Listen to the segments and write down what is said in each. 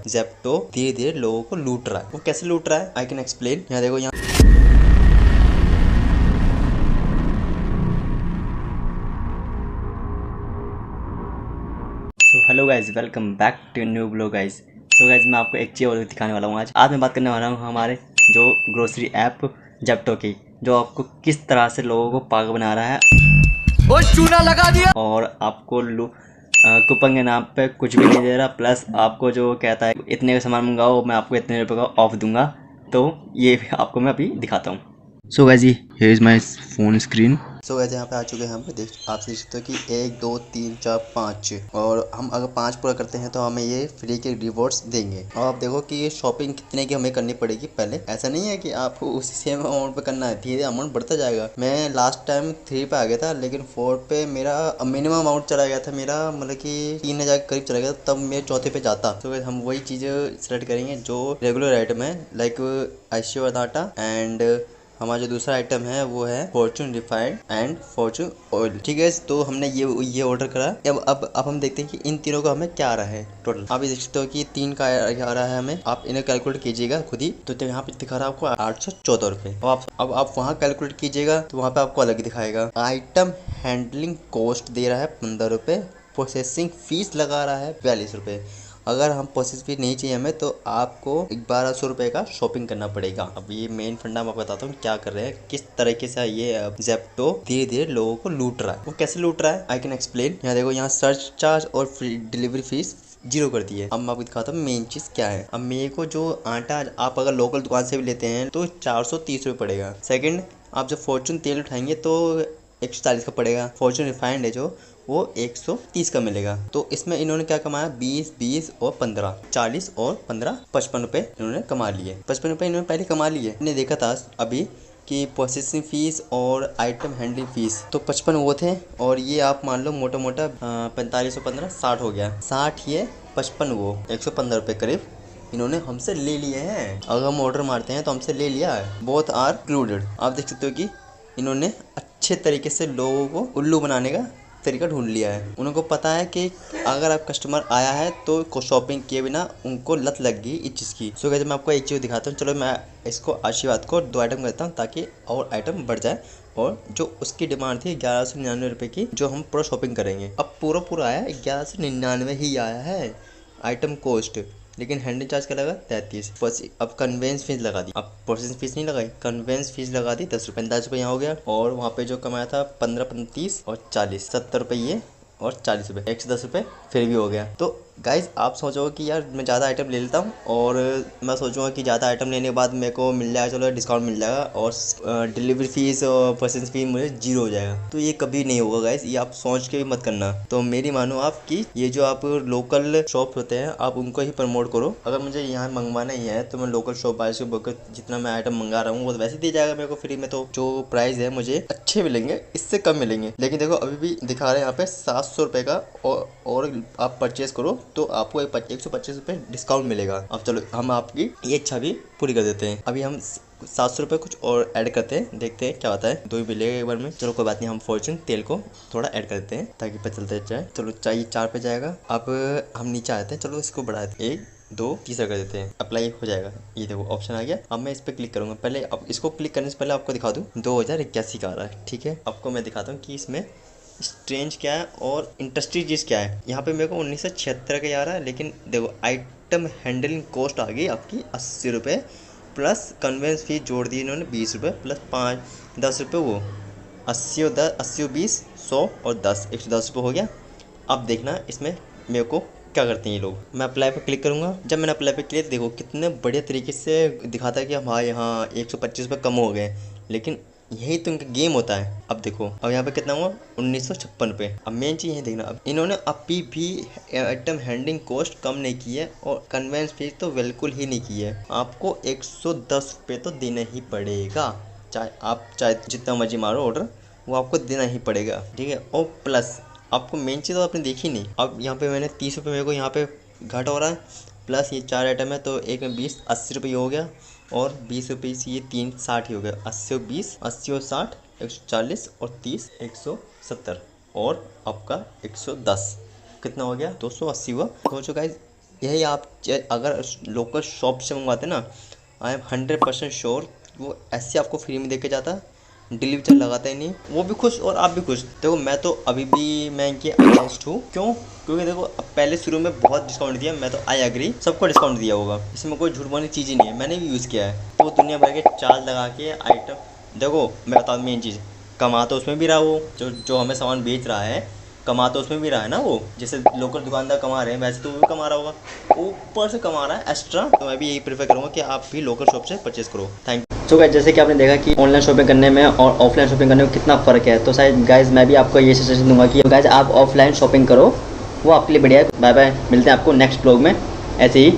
Zepto धीरे धीरे लोगों को लूट रहा है। वो कैसे लूट रहा है आई कैन एक्सप्लेन। यहाँ देखो, यहाँ hello guys, welcome back to new blog guys. So guys, मैं आपको एक चीज़ और दिखाने वाला हूँ। आज मैं बात करने वाला हूँ हमारे जो ग्रोसरी ऐप जेप्टो की, जो आपको किस तरह से लोगों को पागल बना रहा है और चूना लगा दिया और आपको कूपन के नाम पे कुछ भी नहीं दे रहा। प्लस आपको जो कहता है इतने का सामान मंगाओ, मैं आपको इतने रुपये का ऑफ दूंगा। तो ये आपको मैं अभी दिखाता हूँ। So guys, here is my phone screen. So guys, यहाँ पे आ चुके हैं हम। देख आप देख सकते हो कि 1 2 3 4 5, और हम अगर 5 पूरा करते हैं तो हमें ये फ्री के रिवॉर्ड्स देंगे। और आप देखो कि ये शॉपिंग कितने की हमें करनी पड़ेगी। पहले ऐसा नहीं है कि आपको उसी सेम अमाउंट पे करना है, धीरे अमाउंट बढ़ता जाएगा। मैं लास्ट टाइम 3 पे आ गया था, लेकिन 4 पे मेरा मिनिमम अमाउंट चला गया था। मेरा मतलब कि 3000 के करीब चला गया था, तब मैं चौथे पे जाता। तो हम वही चीज़ सेलेक्ट करेंगे जो रेगुलर आइटम है, लाइक अश्वगंधा एंड हमारा जो दूसरा आइटम है वो है Fortune refined and Fortune oil. ठीक है, तो हमने ये ऑर्डर करा। अब हम देखते हैं कि इन तीनों का हमें क्या आ रहा है टोटल। आप ये देख सकते हो कि 3 का आ रहा है हमें। आप इन्हें कैलकुलेट कीजिएगा खुद ही। तो यहाँ पे दिखा रहा है आपको 814 रुपये। अब आप वहाँ कैलकुलेट कीजिएगा तो वहाँ पे आपको अलग दिखाएगा। आइटम हैंडलिंग कॉस्ट दे रहा है 15 रुपये, प्रोसेसिंग फीस लगा रहा है 42 रुपये। अगर हम प्रोसेस फी नहीं चाहिए हमें तो आपको 1200 रुपये का शॉपिंग करना पड़ेगा। अब ये मेन फंडा मैं आपको बताता हूँ क्या कर रहे हैं, किस तरीके से ये जेप्टो धीरे धीरे लोगों को लूट रहा है। वो कैसे लूट रहा है आई कैन एक्सप्लेन। यहाँ देखो, यहाँ सर्च चार्ज और फ्री डिलीवरी फीस 0 कर दी है। अब मैं आपको दिखाता हूँ मेन चीज क्या है। अब मेरे को जो आटा आप अगर लोकल दुकान से भी लेते हैं तो 430 रुपये पड़ेगा। सेकंड, आप जब फॉर्चून तेल उठाएंगे तो 140 का पड़ेगा। फॉर्चून रिफाइंड है जो वो 130 का मिलेगा। तो इसमें इन्होंने क्या कमाया, 20 और 15, 40 और 15, 55 रुपये इन्होंने कमा लिए। 55 रुपये इन्होंने पहले कमा लिए। मैंने देखा था अभी कि प्रोसेसिंग फीस और आइटम हैंडलिंग फीस तो 55 वो थे, और ये आप मान लो मोटा मोटा 45 और 15 60 हो गया। 60 ये 55 वो 115 रुपये करीब इन्होंने हमसे ले लिए हैं। अगर हम ऑर्डर मारते हैं तो हमसे ले लिया है। Both are included. आप देख सकते हो कि इन्होंने अच्छे तरीके से लोगों को उल्लू बनाने का तरीका ढूंढ लिया है। उनको पता है कि अगर आप कस्टमर आया है तो शॉपिंग किए बिना उनको लत लग गई इस चीज़ की। सो गाइस, मैं आपको एक चीज़ दिखाता हूँ। चलो मैं इसको आशीर्वाद को 2 आइटम करता हूँ ताकि और आइटम बढ़ जाए। और जो उसकी डिमांड थी 1199 रुपये की, जो हम पूरा शॉपिंग करेंगे, अब पूरा आया 1199 ही आया है आइटम कॉस्ट। लेकिन हैंडलिंग चार्ज क्या लगा 33। अब कन्वेंस फीस लगा दी। अब प्रोसेसिंग फीस नहीं लगाई, कन्वेंस फीस लगा दी 10 रुपये। 10 रुपये यहाँ हो गया। और वहाँ पे जो कमाया था 15, 35 और 40, 70 रुपये ये और 40 रुपये, 110 रुपये फिर भी हो गया। तो गाइज, आप सोचोगे कि यार मैं ज़्यादा आइटम ले लेता हूँ और मैं सोचूंगा कि ज़्यादा आइटम लेने के बाद मेरे को मिल जाएगा, चलो डिस्काउंट मिल जाएगा और डिलीवरी फीस और प्रोसेसिंग फीस मुझे 0 हो जाएगा। तो ये कभी नहीं होगा गाइज, ये आप सोच के भी मत करना। तो मेरी मानो आप कि ये जो आप लोकल शॉप होते हैं आप उनको ही प्रमोट करो। अगर मुझे यहाँ मंगवाना ही है तो मैं लोकल शॉप वाले से बोलकर जितना मैं आइटम मंगा रहा हूँ वो वैसे दिया जाएगा मेरे को फ्री में। तो जो प्राइस है मुझे अच्छे मिलेंगे, इससे कम मिलेंगे। लेकिन देखो अभी भी दिखा रहे हैं यहाँ पे 700 रुपये का, और आप परचेज करो तो आपको 125 रुपये डिस्काउंट मिलेगा। अब चलो हम आपकी ये इच्छा भी पूरी कर देते हैं। अभी हम 700 रुपये कुछ और ऐड करते हैं, देखते हैं क्या होता है। 2 ही मिलेगा एक बार में। चलो कोई बात नहीं, हम फॉर्चून तेल को थोड़ा ऐड कर देते हैं ताकि पता चलता जाए। चलो चाहिए 4 पे जाएगा। अब हम नीचे आते हैं, चलो इसको बढ़ा देते हैं, 1 2 तीसरा कर देते हैं। अप्लाई हो जाएगा, ये देखो ऑप्शन आ गया। अब मैं इस पर क्लिक करूंगा। पहले अब इसको क्लिक करने से पहले आपको दिखा दूँ 2081 का आ रहा है। ठीक है, आपको मैं दिखाता हूँ कि इसमें स्ट्रेंज क्या है और इंटरेस्टिंग चीज़ क्या है। यहाँ पे मेरे को 1976 का आ रहा है, लेकिन देखो आइटम हैंडलिंग कॉस्ट आ गई आपकी 80 रुपये, प्लस कन्वेंस फीस जोड़ दी इन्होंने 20 रुपये, प्लस 10 रुपये वो 80 और 10, 80 और 20, 100 और 10, 110 रुपये हो गया। अब देखना इसमें मेरे को क्या करते हैं ये लोग। मैं अप्लाई पर क्लिक करूँगा। जब मैंने अप्लाई पर क्लिक, देखो कितने बढ़िया तरीके से दिखाता है कि हमारे यहाँ 125 रुपये कम हो गए। लेकिन यही तो इनका गेम होता है। अब देखो, अब यहाँ पे कितना हुआ 1956 रुपये। अब मेन चीज़ ये देखना, अब इन्होंने अभी भी आइटम हैंडलिंग कॉस्ट कम नहीं की है और कन्वेंस फीस तो बिल्कुल ही नहीं की है। आपको 110 रुपये तो देना ही पड़ेगा, चाहे जितना मर्जी मारो ऑर्डर, वो आपको देना ही पड़ेगा। ठीक है, और प्लस आपको मेन चीज़ तो आपने देखी नहीं। अब यहाँ पे मैंने 30 रुपये मेरे को यहाँ पे घट हो रहा है, प्लस ये 4 आइटम है तो एक में 20, 80 रुपये हो गया, और 20 रुपये से ये 3, 60 ही हो गया। 80 और 20, 80 और 60, 140 और 30, 170, और आपका 110 कितना हो गया 280 हुआ। सोचो गाइज, यही आप अगर लोकल शॉप से मंगवाते ना, आई एम 100% श्योर वो ऐसे आपको फ्री में दे के जाता, डिलीवरी चार्ज लगाता ही नहीं, वो भी खुश और आप भी खुश। देखो मैं तो अभी भी मैं इनकी अगेंस्ट हूँ। क्यों? क्योंकि देखो पहले शुरू में बहुत डिस्काउंट दिया, मैं तो आई एग्री, सबको डिस्काउंट दिया होगा, इसमें कोई झूठ बोलने चीज़ ही नहीं है, मैंने भी यूज़ किया है। तो दुनिया भर के चार्ज लगा के आइटम, देखो मैं बता दूँ मेन चीज़, कमा तो उसमें भी रहा वो जो हमें सामान बेच रहा है, कमा तो उसमें भी रहा है ना वो, जैसे लोकल दुकानदार कमा रहे हैं वैसे तो वो भी कमा रहा होगा, ऊपर से कमा रहा है एक्स्ट्रा। तो मैं भी यही प्रेफर करूँगा कि आप भी लोकल शॉप से परचेस करो। Thank you. सो गाइस, जैसे कि आपने देखा कि ऑनलाइन शॉपिंग करने में और ऑफलाइन शॉपिंग करने में कितना फ़र्क है, तो शायद गाइस मैं भी आपको ये सजेशन दूंगा कि गाइस आप ऑफलाइन शॉपिंग करो, वो आपके लिए बढ़िया है। बाय बाय, मिलते हैं आपको नेक्स्ट ब्लॉग में ऐसे ही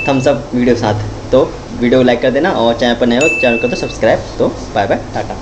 थम्स अप वीडियो के साथ। तो वीडियो को लाइक कर देना और चैनल पर नए हो चैनल को तो सब्सक्राइब। तो बाय बाय, टाटा।